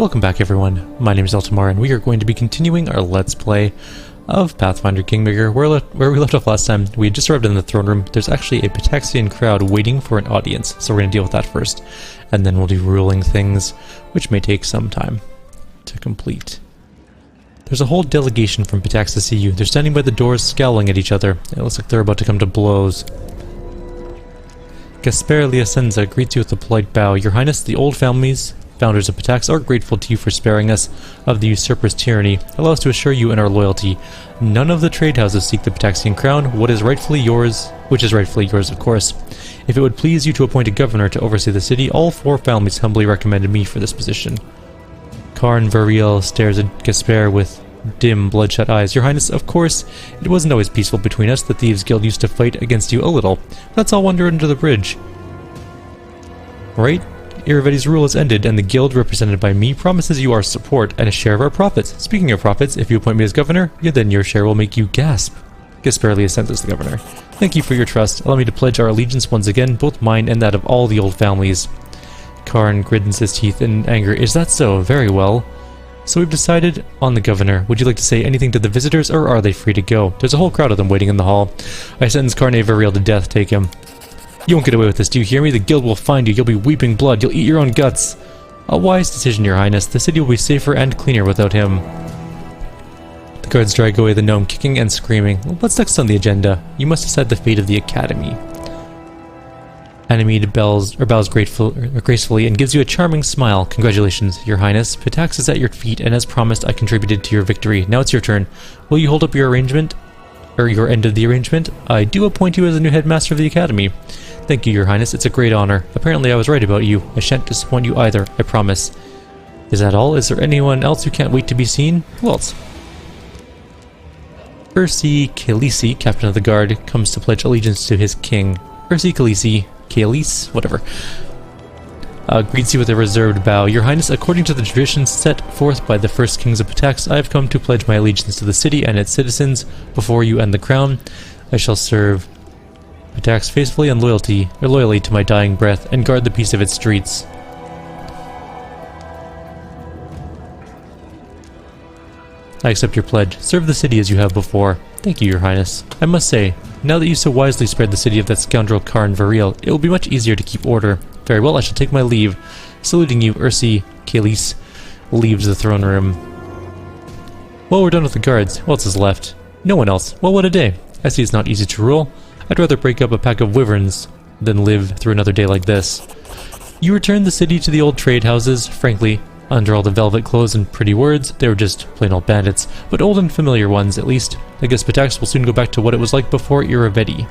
Welcome back everyone, my name is Eltimar and we are going to be continuing our Let's Play of Pathfinder Kingmaker. Where we left off last time, we had just arrived in the throne room. There's actually a Pitaxian crowd waiting for an audience, so we're going to deal with that first. And then we'll do ruling things, which may take some time to complete. There's a whole delegation from Pitax to see you. They're standing by the doors scowling at each other. It looks like they're about to come to blows. Gasper Liasenza greets you with a polite bow. Your Highness, the old families, founders of Pitax, are grateful to you for sparing us of the usurper's tyranny. Allow us to assure you in our loyalty. None of the trade houses seek the Pitaxian crown, which is rightfully yours, of course. If it would please you to appoint a governor to oversee the city, all four families humbly recommended me for this position. Karn Variel stares at Gasper with dim, bloodshot eyes. Your Highness, of course, it wasn't always peaceful between us. The Thieves Guild used to fight against you a little. That's all wander under the bridge. Right? Iravetti's rule has ended, and the guild, represented by me, promises you our support and a share of our profits. Speaking of profits, if you appoint me as governor, then your share will make you gasp. Gasper Liasenza is the governor. Thank you for your trust. Allow me to pledge our allegiance once again, both mine and that of all the old families. Karn grins his teeth in anger. Is that so? Very well. So we've decided on the governor. Would you like to say anything to the visitors, or are they free to go? There's a whole crowd of them waiting in the hall. I sentence Karn Variel to death. Take him. You won't get away with this, do you hear me? The guild will find you. You'll be weeping blood. You'll eat your own guts. A wise decision, Your Highness. The city will be safer and cleaner without him. The guards drag away the gnome, kicking and screaming. What's next on the agenda? You must decide the fate of the academy. Ganymede bows gracefully and gives you a charming smile. Congratulations, Your Highness. Pitax is at your feet, and as promised, I contributed to your victory. Now it's your turn. Will you hold up your arrangement? Or your end of the arrangement? I do appoint you as the new headmaster of the academy. Thank you, Your Highness. It's a great honor. Apparently I was right about you. I shan't disappoint you either, I promise. Is that all? Is there anyone else who can't wait to be seen? Who else? Ursi Kalisi, captain of the guard, comes to pledge allegiance to his king. Ursi Kalisi, whatever, greets you with a reserved bow. Your Highness, according to the traditions set forth by the first kings of Pitax, I have come to pledge my allegiance to the city and its citizens before you and the crown. I shall serve Pitax faithfully and loyally to my dying breath, and guard the peace of its streets. I accept your pledge. Serve the city as you have before. Thank you, Your Highness. I must say, now that you so wisely spared the city of that scoundrel Karn Variel, it will be much easier to keep order. Very well, I shall take my leave. Saluting you, Ursi Kalis leaves the throne room. Well, we're done with the guards. Who else is left? No one else. Well, what a day. I see it's not easy to rule. I'd rather break up a pack of wyverns than live through another day like this. You returned the city to the old trade houses. Frankly, under all the velvet clothes and pretty words, they were just plain old bandits, but old and familiar ones, at least. I guess Pitax will soon go back to what it was like before Iravetti.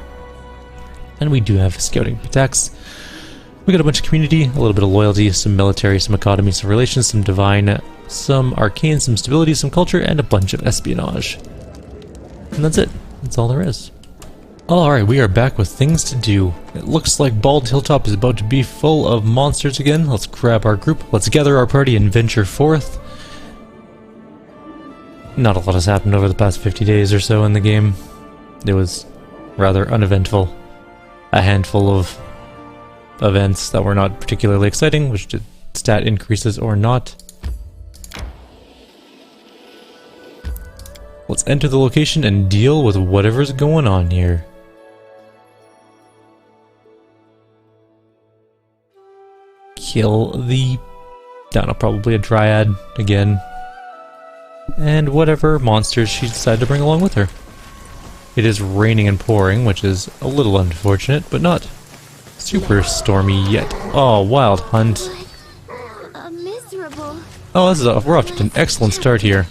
And we do have scouting Pitax. We got a bunch of community, a little bit of loyalty, some military, some economy, some relations, some divine, some arcane, some stability, some culture, and a bunch of espionage. And that's it. That's all there is. Alright, we are back with things to do. It looks like Bald Hilltop is about to be full of monsters again. Let's grab our group, let's gather our party and venture forth. Not a lot has happened over the past 50 days or so in the game. It was rather uneventful. A handful of events that were not particularly exciting, which did stat increases or not. Let's enter the location and deal with whatever's going on here. Kill the... I don't know, probably a dryad again. And whatever monsters she decided to bring along with her. It is raining and pouring, which is a little unfortunate, but not super stormy yet. Oh, wild hunt. Miserable. Oh, we're off to an excellent start here.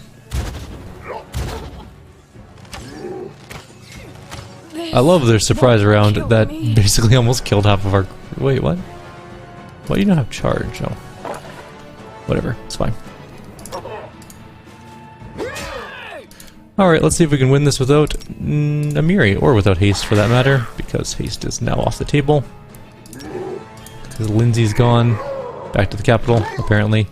I love their surprise round that basically almost killed half of our... Wait, what? Why do you not have charge? Oh. Whatever, it's fine. Alright, let's see if we can win this without Amiri, or without haste for that matter, because haste is now off the table. Because Lindsay's gone back to the capital, apparently.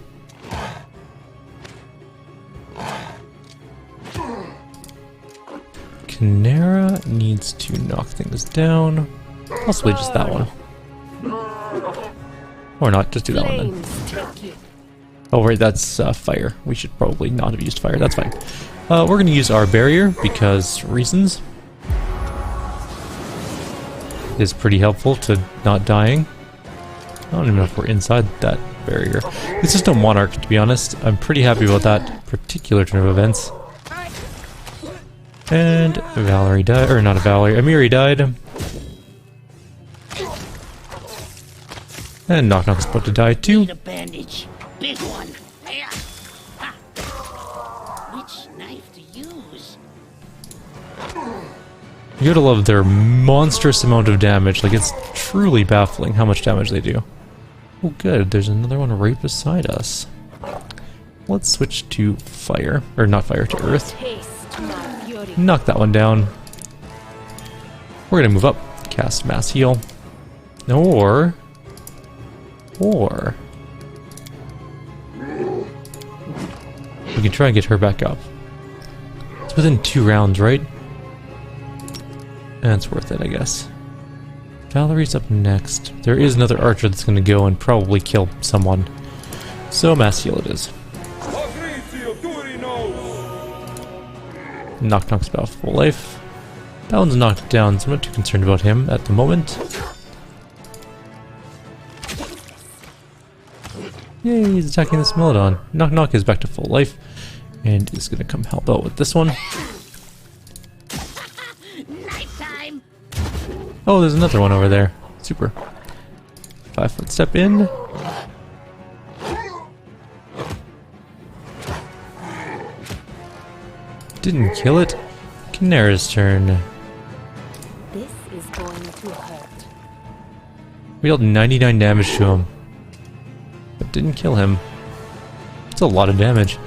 Canera needs to knock things down. Possibly just that one. Or not, just do that one then. Oh, right, that's fire. We should probably not have used fire. That's fine. We're going to use our barrier because reasons. It is pretty helpful to not dying. I don't even know if we're inside that barrier. It's just a monarch, to be honest. I'm pretty happy about that particular turn of events. And Valerie died, or not a Valerie, Amiri died. And Knock Knock's about to die too. Need a bandage. Big one. Which knife to use? You gotta love their monstrous amount of damage. Like, it's truly baffling how much damage they do. Oh good, there's another one right beside us. Let's switch to fire. Or not fire, to earth. Knock that one down. We're gonna move up. Cast mass heal. Or... we can try and get her back up. It's within 2 rounds, right? And it's worth it, I guess. Valerie's up next. There is another archer that's going to go and probably kill someone. So mass heal it is. Knock Knock's about full life. That one's knocked down, so I'm not too concerned about him at the moment. Yay, he's attacking the Smilodon. Knock Knock is back to full life and is going to come help out with this one. Nighttime. Oh, there's another one over there. Super. 5-foot step in. Didn't kill it. Kinera's turn. This is going to hurt. We dealt 99 damage to him. But didn't kill him. It's a lot of damage.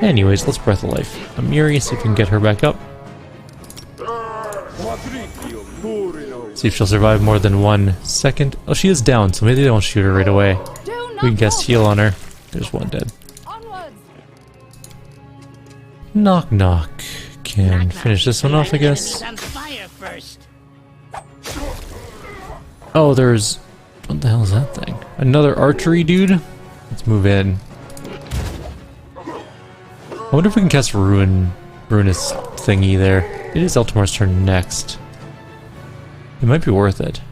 Anyways, let's Breath of Life. Amiri, see if we can get her back up. See if she'll survive more than 1 second. Oh, she is down, so maybe they don't shoot her right away. We can cast heal on her. There's one dead. Knock Knock. Can finish this one off, I guess. Oh, there's... what the hell is that thing? Another archery dude? Let's move in. I wonder if we can cast ruinous thingy there. It is Eltimar's turn next. It might be worth it.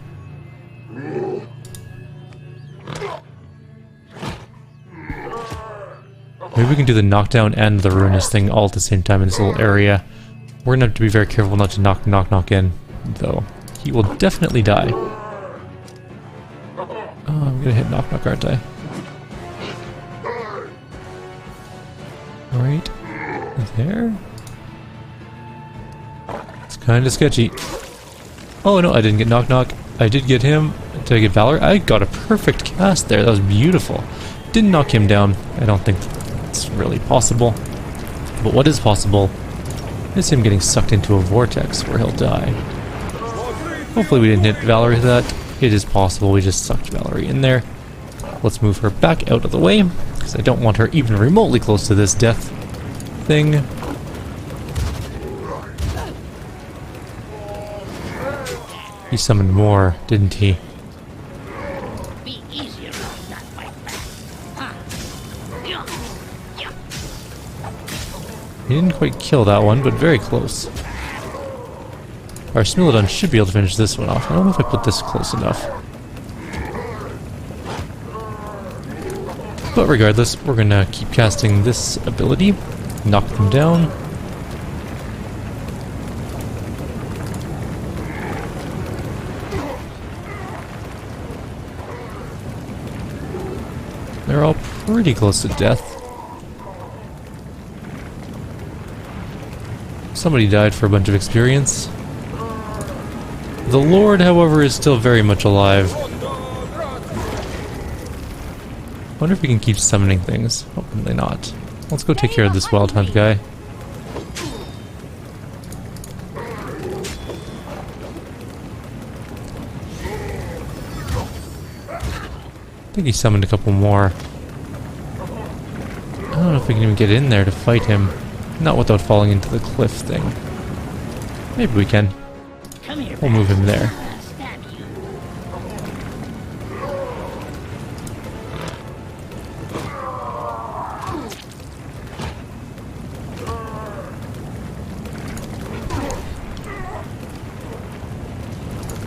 Maybe we can do the knockdown and the ruinous thing all at the same time in this little area. We're gonna have to be very careful not to knock in, though. He will definitely die. Oh, I'm gonna hit knock, aren't I? Right there. It's kind of sketchy. Oh no, I didn't get knock. I did get him. Did I get Valor? I got a perfect cast there. That was beautiful. Didn't knock him down. I don't think it's really possible. But what is possible is him getting sucked into a vortex where he'll die. Hopefully we didn't hit Valerie with that. It is possible we just sucked Valerie in there. Let's move her back out of the way, because I don't want her even remotely close to this death thing. He summoned more, didn't he? Be easier on that fight back. He didn't quite kill that one, but very close. Our Smilodon should be able to finish this one off. I don't know if I put this close enough. But regardless, we're gonna keep casting this ability. Knock them down. They're all pretty close to death. Somebody died for a bunch of experience. The Lord, however, is still very much alive. Wonder if we can keep summoning things. Hopefully not. Let's go take care of this Wild Hunt guy. I think he summoned a couple more. I don't know if we can even get in there to fight him. Not without falling into the cliff thing. Maybe we can. Come here, We'll move him there. stab you.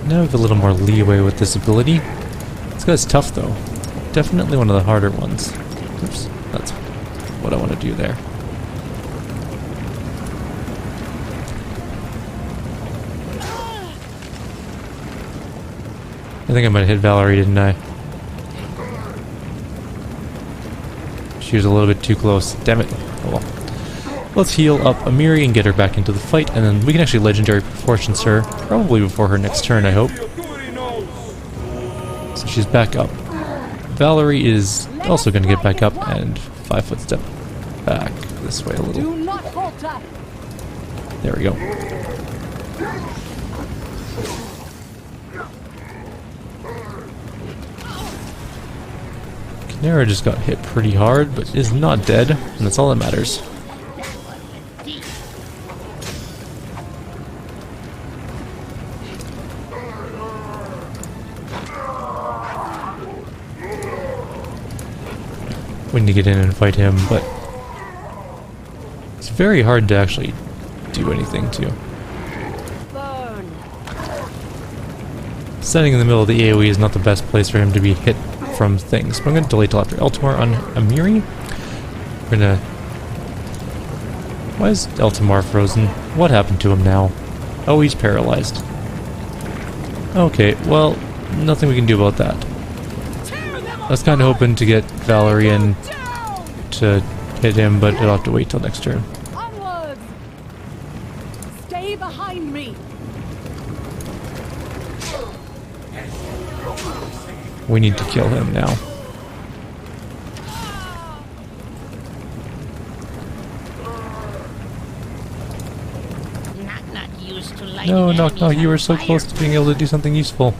Now we have a little more leeway with this ability. This guy's tough though. Definitely one of the harder ones. Oops, that's what I want to do there. I think I might have hit Valerie, didn't I? She was a little bit too close. Damn it. Oh well. Let's heal up Amiri and get her back into the fight, and then we can actually Legendary Proportions her, probably before her next turn, I hope. So she's back up. Valerie is also going to get back up, and 5 foot step back this way a little. Do not falter. There we go. Kyrieru just got hit pretty hard, but is not dead, and that's all that matters. We need to get in and fight him, but it's very hard to actually do anything to. Burn. Standing in the middle of the AoE is not the best place for him to be hit from things. But I'm going to delay till after Eltimar on Amiri. We're gonna... Why is Eltimar frozen? What happened to him now? Oh, he's paralyzed. Okay, well, nothing we can do about that. I was kind of hoping to get Valerie in to hit him, but it'll have to wait till next turn. Onwards. Stay behind me. We need to kill him now. Not used to lighting No, Knock enemies Knock, you on were so fire. close to being able to do something useful.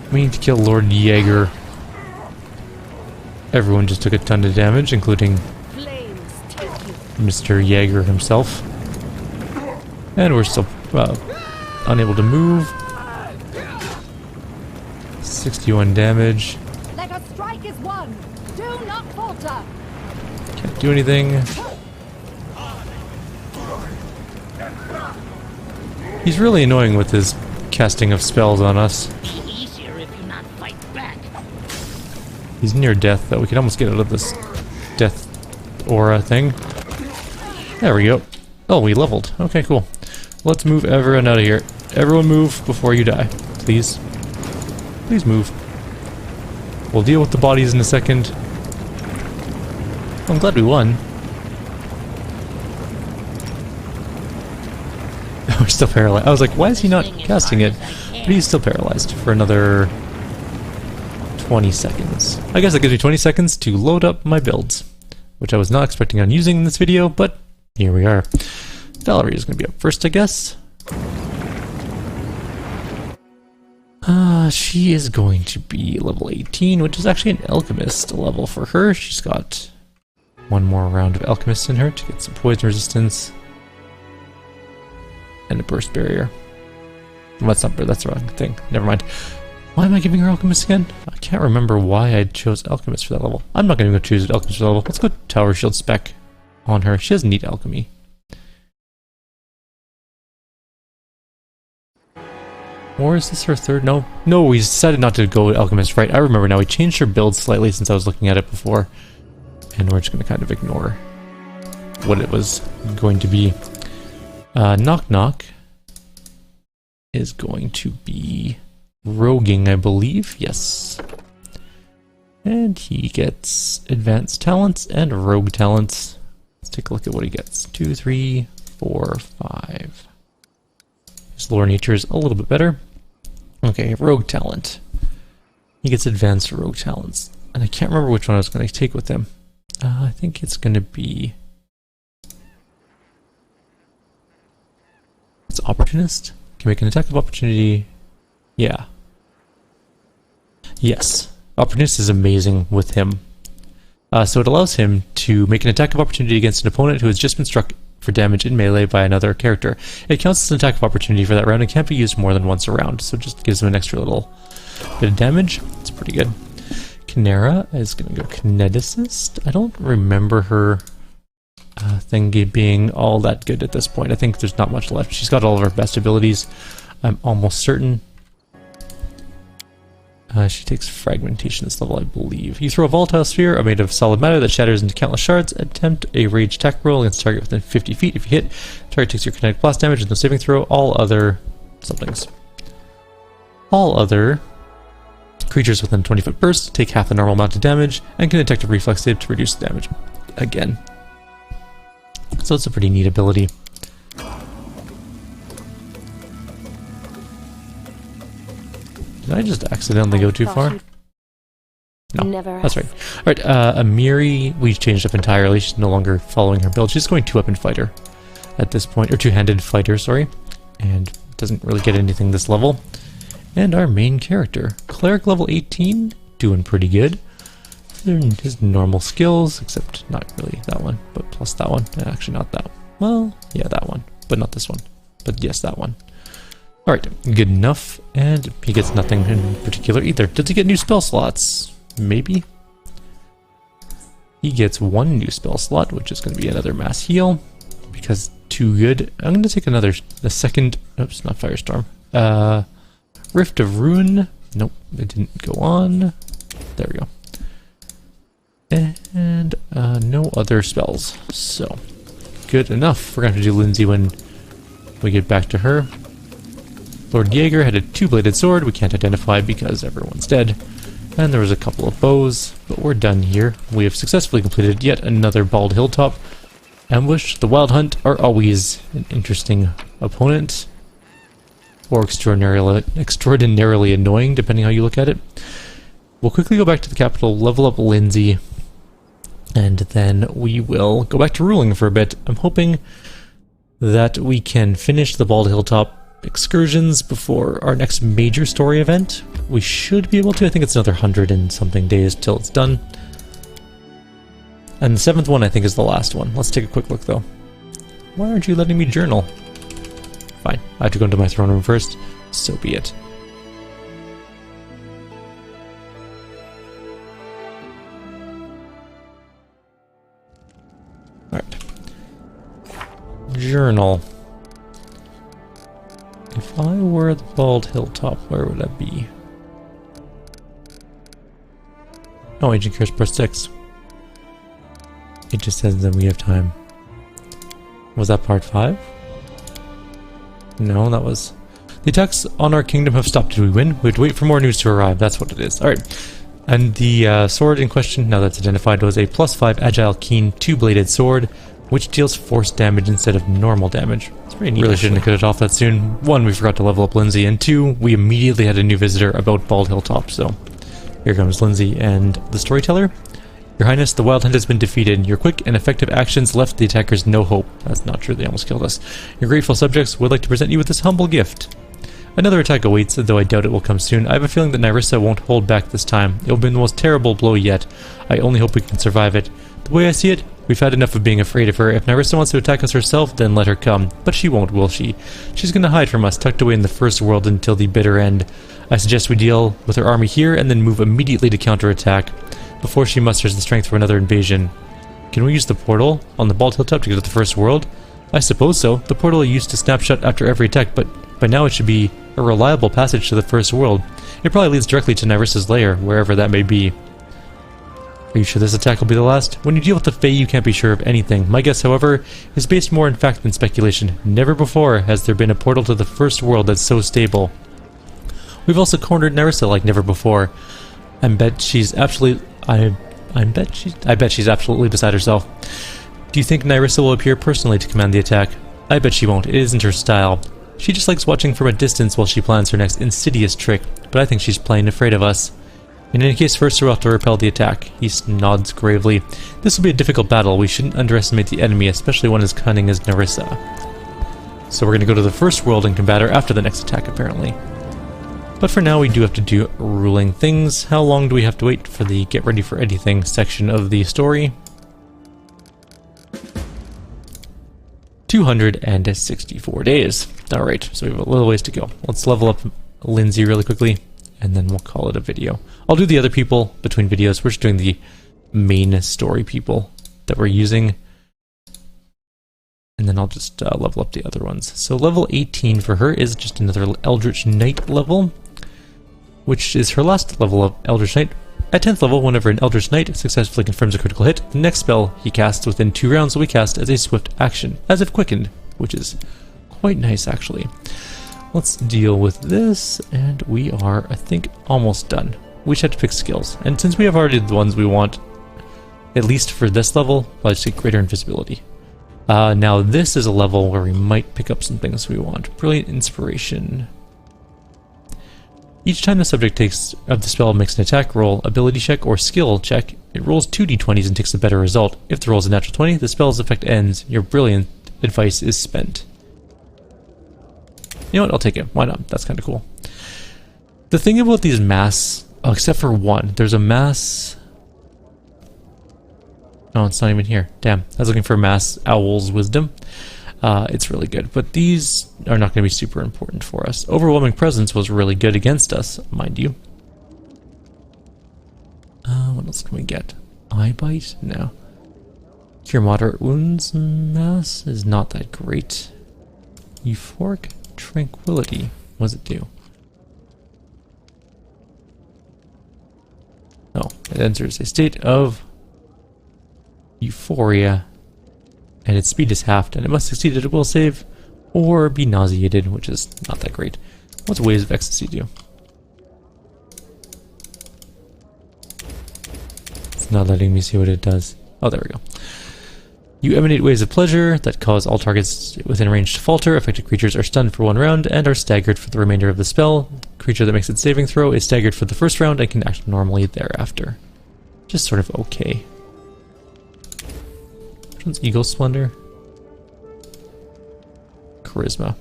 We need to kill Lord Jaeger. Everyone just took a ton of damage, including Flames take you. Mr. Jaeger himself. And we're still unable to move. 61 damage. Let us strike as one. Do not falter. Can't do anything. He's really annoying with his casting of spells on us. Be easier if you not fight back. He's near death, though. We can almost get out of this death aura thing. There we go. Oh, we leveled. Okay, cool. Let's move everyone out of here. Everyone move before you die. Please. Please move. We'll deal with the bodies in a second. I'm glad we won. We're still paralyzed. I was like, why is he not casting it? But he's still paralyzed for another 20 seconds. I guess that gives me 20 seconds to load up my builds, which I was not expecting on using in this video, but here we are. Valerie is going to be up first, I guess. She is going to be level 18, which is actually an alchemist level for her. She's got one more round of alchemist in her to get some poison resistance and a burst barrier. Well, that's the wrong thing. Never mind. Why am I giving her alchemist again? I can't remember why I chose alchemist for that level. I'm not going to go choose alchemist for that level. Let's go tower shield spec on her. She doesn't need alchemy. Or is this her third? No. No, we decided not to go alchemist, right? I remember now. We changed her build slightly since I was looking at it before. And we're just going to kind of ignore what it was going to be. Knock Knock is going to be roguing, I believe. Yes. And he gets advanced talents and rogue talents. Let's take a look at what he gets. 2, 3, 4, 5. His lore nature is a little bit better. Okay, rogue talent. He gets advanced rogue talents. And I can't remember which one I was going to take with him. I think it's going to be... It's opportunist? Can make an attack of opportunity. Yeah. Yes. Opportunist is amazing with him. So it allows him to make an attack of opportunity against an opponent who has just been struck for damage in melee by another character. It counts as an attack of opportunity for that round and can't be used more than once a round, so it just gives him an extra little bit of damage. It's pretty good. Kinera is going to go Kineticist. I don't remember her thing being all that good at this point. I think there's not much left. She's got all of her best abilities, I'm almost certain. She takes fragmentation this level, I believe. You throw a volatile sphere made of solid matter that shatters into countless shards. Attempt a rage attack roll against target within 50 feet. If you hit, target takes your kinetic blast damage with no saving throw. All other somethings. All other creatures within 20-foot burst take half the normal amount of damage and can detect a reflex save to reduce the damage again. So it's a pretty neat ability. Did I just accidentally go too far? No, that's right. Alright, Amiri, we changed up entirely. She's no longer following her build. She's going two-weapon fighter at this point, or two-handed fighter, sorry. And doesn't really get anything this level. And our main character, Cleric level 18, doing pretty good. His normal skills, except not really that one, but plus that one. Actually, not that one. Well, yeah, that one, but not this one. But yes, that one. Alright, good enough. And he gets nothing in particular either. Does he get new spell slots? Maybe? He gets one new spell slot, which is going to be another mass heal. Because too good. I'm going to take the second... Oops, not Firestorm. Rift of Ruin. Nope, it didn't go on. There we go. And no other spells. So, good enough. We're going to have to do Lindsay when we get back to her. Lord Jaeger had a two-bladed sword. We can't identify because everyone's dead. And there was a couple of bows, but we're done here. We have successfully completed yet another Bald Hilltop ambush. The Wild Hunt are always an interesting opponent. Or extraordinarily annoying, depending how you look at it. We'll quickly go back to the capital, level up Lindsay, and then we will go back to ruling for a bit. I'm hoping that we can finish the Bald Hilltop excursions before our next major story event. We should be able to. I think it's another 100 and something days till it's done. And the 7th one I think is the last one. Let's take a quick look though. Why aren't you letting me journal? Fine, I have to go into my throne room first. So be it. Alright. Journal. If I were the Bald Hilltop, where would that be? Oh, Agent Curse Burst 6. It just says that we have time. Was that part 5? No, that was... The attacks on our kingdom have stopped. Did we win? We have to wait for more news to arrive. That's what it is. Alright. And the sword in question, now that's identified, was a +5 Agile Keen two-bladed sword, which deals force damage instead of normal damage. It's pretty neat. Really shouldn't have cut it off that soon. 1, we forgot to level up Lindsay, and 2, we immediately had a new visitor about Bald Hilltop, so... Here comes Lindsay and the storyteller. Your Highness, the Wild Hunt has been defeated. Your quick and effective actions left the attackers no hope. That's not true, they almost killed us. Your grateful subjects would like to present you with this humble gift. Another attack awaits, though I doubt it will come soon. I have a feeling that Nyrissa won't hold back this time. It will be the most terrible blow yet. I only hope we can survive it. The way I see it, we've had enough of being afraid of her. If Nyrissa wants to attack us herself, then let her come. But she won't, will she? She's gonna hide from us, tucked away in the first world until the bitter end. I suggest we deal with her army here and then move immediately to counterattack before she musters the strength for another invasion. Can we use the portal on the Bald Hilltop to get to the first world? I suppose so. The portal used to snapshot after every attack, but by now it should be a reliable passage to the first world. It probably leads directly to Nyrissa's lair, wherever that may be. Are you sure this attack will be the last? When you deal with the Fae, you can't be sure of anything. My guess, however, is based more in fact than speculation. Never before has there been a portal to the first world that's so stable. We've also cornered Nyrissa like never before. I bet she's absolutely beside herself. Do you think Nyrissa will appear personally to command the attack? I bet she won't. It isn't her style. She just likes watching from a distance while she plans her next insidious trick, but I think she's plain afraid of us. In any case, first we'll have to repel the attack. He nods gravely. This will be a difficult battle. We shouldn't underestimate the enemy, especially one as cunning as Nyrissa. So we're going to go to the first world and combat her after the next attack, apparently. But for now, we do have to do ruling things. How long do we have to wait for the Get Ready for Anything section of the story? 264 days. Alright, so we have a little ways to go. Let's level up Lindsay really quickly, and then we'll call it a video. I'll do the other people between videos. We're just doing the main story people that we're using. And then I'll just level up the other ones. So level 18 for her is just another Eldritch Knight level, which is her last level of Eldritch Knight. At 10th level, whenever an Eldritch Knight successfully confirms a critical hit, the next spell he casts within 2 rounds will be cast as a swift action, as if quickened, which is quite nice actually. Let's deal with this, and we are, I think, almost done. We just have to pick skills, and since we have already the ones we want, at least for this level, I'll just take greater invisibility. Now this is a level where we might pick up some things we want. Brilliant Inspiration. Each time the subject of the spell makes an attack roll, ability check, or skill check, it rolls 2 d20s and takes a better result. If the roll is a natural 20, the spell's effect ends. Your brilliant advice is spent. You know what? I'll take it. Why not? That's kind of cool. The thing about these masks, except for one, there's a mass... No, it's not even here. Damn. I was looking for Mass Owl's Wisdom. It's really good, but these are not going to be super important for us. Overwhelming Presence was really good against us, mind you. What else can we get? Eye Bite? No. Cure Moderate Wounds Mass is not that great. Euphoric Tranquility. What does it do? Oh, it enters a state of euphoria, and its speed is halved, and it must succeed at a will save or be nauseated, which is not that great. What's Waves of Ecstasy do? It's not letting me see what it does. Oh, there we go. You emanate waves of pleasure that cause all targets within range to falter. Affected creatures are stunned for 1 round and are staggered for the remainder of the spell. Creature that makes its saving throw is staggered for the first round and can act normally thereafter. Just sort of okay. Which one's Eagle Splendor? Charisma.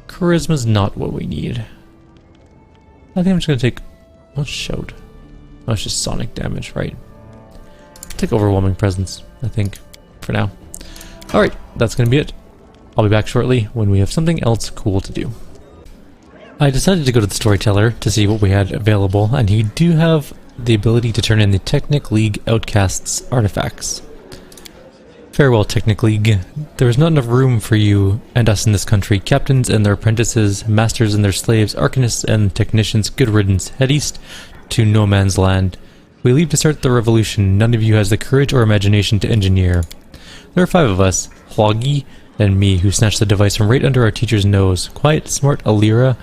Charisma's not what we need. I think I'm just gonna take... What's Shout? Oh, it's just sonic damage, right? Take Overwhelming Presence, I think, for now. Alright, that's gonna be it. I'll be back shortly when we have something else cool to do. I decided to go to the Storyteller to see what we had available, and he do have the ability to turn in the Technic League Outcasts artifacts. Farewell, Technic League. There is not enough room for you and us in this country. Captains and their apprentices, masters and their slaves, arcanists and technicians, good riddance. Head east to no man's land. We leave to start the revolution. None of you has the courage or imagination to engineer. There are 5 of us, Hloggy and me, who snatched the device from right under our teacher's nose. Quiet, smart Alira,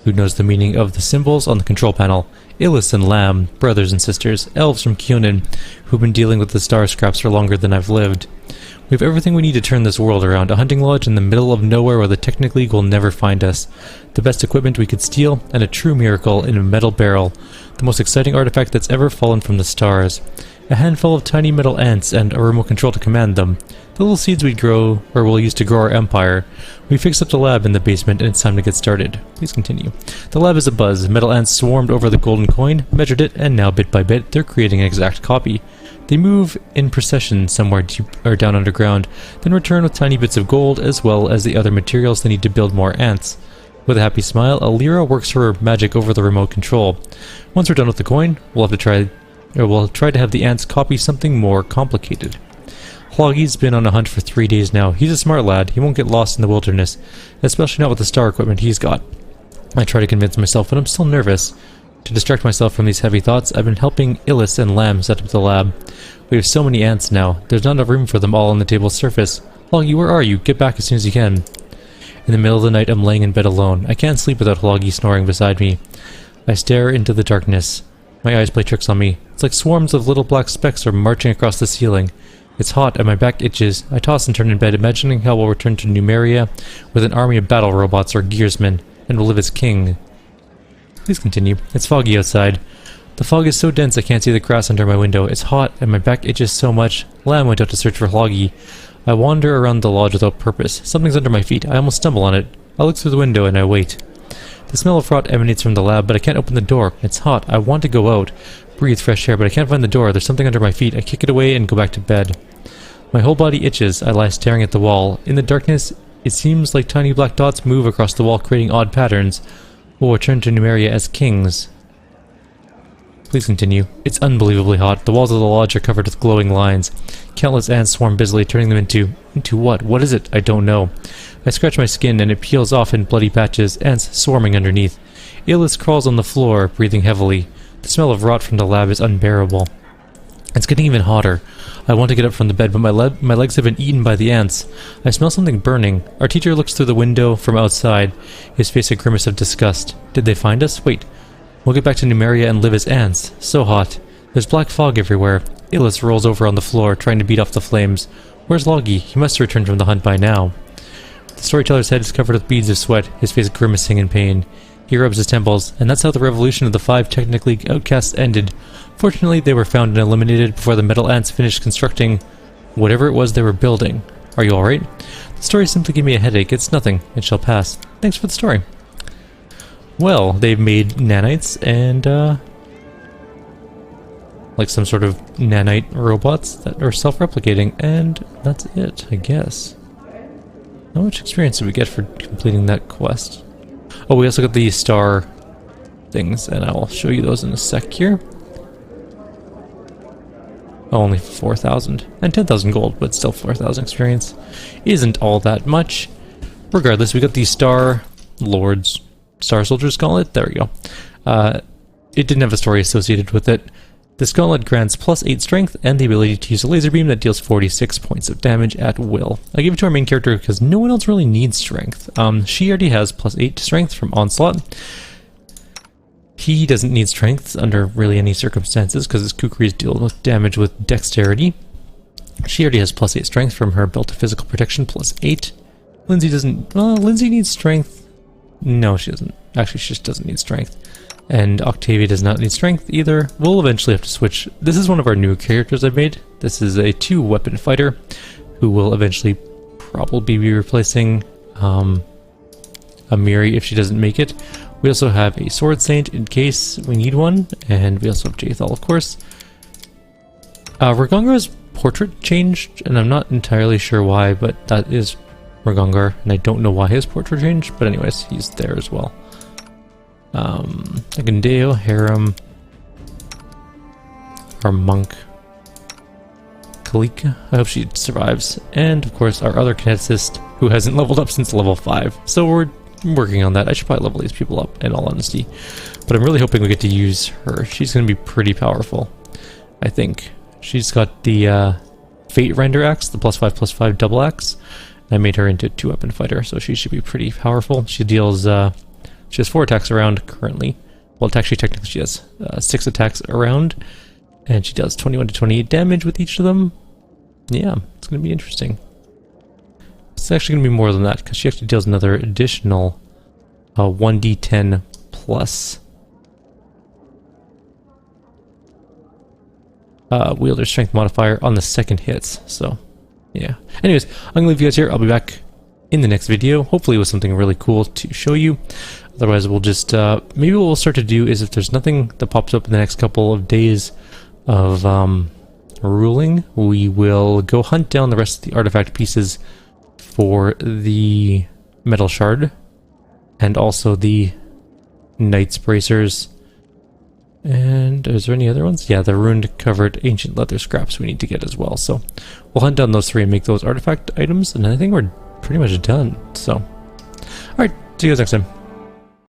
who knows the meaning of the symbols on the control panel. Illis and Lamb, brothers and sisters, elves from Kionin, who've been dealing with the star scraps for longer than I've lived. We have everything we need to turn this world around. A hunting lodge in the middle of nowhere where the Technic League will never find us. The best equipment we could steal, and a true miracle in a metal barrel. The most exciting artifact that's ever fallen from the stars. A handful of tiny metal ants and a remote control to command them. The little seeds we'd grow, or we'll use to grow our empire. We fixed up the lab in the basement and it's time to get started. Please continue. The lab is abuzz. Metal ants swarmed over the golden coin, measured it, and now bit by bit they're creating an exact copy. They move in procession somewhere deep or down underground, then return with tiny bits of gold as well as the other materials they need to build more ants. With a happy smile, Alira works her magic over the remote control. Once we're done with the coin, we'll try to have the ants copy something more complicated. Hloggy's been on a hunt for 3 days now. He's a smart lad. He won't get lost in the wilderness, especially not with the star equipment he's got. I try to convince myself, but I'm still nervous. To distract myself from these heavy thoughts, I've been helping Illis and Lamb set up the lab. We have so many ants now. There's not enough room for them all on the table's surface. Hloggy, where are you? Get back as soon as you can. In the middle of the night, I'm laying in bed alone. I can't sleep without Hloggy snoring beside me. I stare into the darkness. My eyes play tricks on me. It's like swarms of little black specks are marching across the ceiling. It's hot and my back itches. I toss and turn in bed, imagining how we'll return to Numeria with an army of battle robots or gearsmen, and will live as king. Please continue. It's foggy outside. The fog is so dense I can't see the grass under my window. It's hot and my back itches so much. Lamb went out to search for Hloggy. I wander around the lodge without purpose. Something's under my feet. I almost stumble on it. I look through the window and I wait. The smell of rot emanates from the lab, but I can't open the door. It's hot. I want to go out, breathe fresh air, but I can't find the door. There's something under my feet. I kick it away and go back to bed. My whole body itches. I lie staring at the wall. In the darkness, it seems like tiny black dots move across the wall, creating odd patterns. We'll return to Numeria as kings. Please Please continue. It's unbelievably hot. The walls of the lodge are covered with glowing lines. Countless ants swarm busily, turning them into what? What is it? I don't know. I scratch my skin and it peels off in bloody patches, ants swarming underneath. Illus crawls on the floor, breathing heavily. The smell of rot from the lab is unbearable. It's getting even hotter. I want to get up from the bed, but my legs have been eaten by the ants. I smell something burning. Our teacher looks through the window from outside, his face a grimace of disgust. Did they find us? Wait. We'll get back to Numeria and live as ants. So hot. There's black fog everywhere. Illus rolls over on the floor, trying to beat off the flames. Where's Logi? He must have returned from the hunt by now. The storyteller's head is covered with beads of sweat, his face grimacing in pain. He rubs his temples, and that's how the revolution of the 5 technically outcasts ended. Fortunately, they were found and eliminated before the metal ants finished constructing whatever it was they were building. Are you alright? The story simply gave me a headache. It's nothing. It shall pass. Thanks for the story. Well, they've made nanites and, like some sort of nanite robots that are self-replicating, and that's it, I guess. How much experience did we get for completing that quest? Oh, we also got the star things, and I'll show you those in a sec here. Oh, only 4,000. And 10,000 gold, but still 4,000 experience. Isn't all that much. Regardless, we got the Star Lords. Star Soldier's Gauntlet? There we go. It didn't have a story associated with it. This gauntlet grants +8 strength and the ability to use a laser beam that deals 46 points of damage at will. I gave it to our main character because no one else really needs strength. She already has +8 strength from Onslaught. He doesn't need strength under really any circumstances because his kukris deal with damage with dexterity. She already has +8 strength from her belt of physical protection +8. Lindsay doesn't... Well, Lindsay needs strength. No, she doesn't. Actually, she just doesn't need strength. And Octavia does not need strength either. We'll eventually have to switch. This is one of our new characters I've made. This is a 2-weapon fighter who will eventually probably be replacing Amiri if she doesn't make it. We also have a Sword Saint in case we need one, and we also have Jaethal, of course. Ragongar's portrait changed, and I'm not entirely sure why, but that is Ragongar, and I don't know why his portrait changed, but anyways, he's there as well. Agandeo, Harem, our monk, Kalika, I hope she survives, and of course our other kineticist, who hasn't leveled up since level 5, so we're working on that. I should probably level these people up, in all honesty, but I'm really hoping we get to use her. She's going to be pretty powerful, I think. She's got the Fate Render Axe, the +5/+5 double axe. I made her into a 2-weapon fighter, so she should be pretty powerful. She deals, she has 4 attacks around currently. Well, actually, technically she has 6 attacks around, and she does 21 to 28 damage with each of them. Yeah, it's going to be interesting. It's actually going to be more than that, because she actually deals another additional 1d10 plus wielder strength modifier on the second hits, so yeah. Anyways, I'm going to leave you guys here. I'll be back in the next video, hopefully with something really cool to show you. Otherwise, we'll just, maybe what we'll start to do is if there's nothing that pops up in the next couple of days of ruling, we will go hunt down the rest of the artifact pieces for the metal shard and also the knight's bracers. And is there any other ones? Yeah, the ruined covered ancient leather scraps we need to get as well. So we'll hunt down those 3 and make those artifact items, and I think we're pretty much done. So, alright, see you guys next time.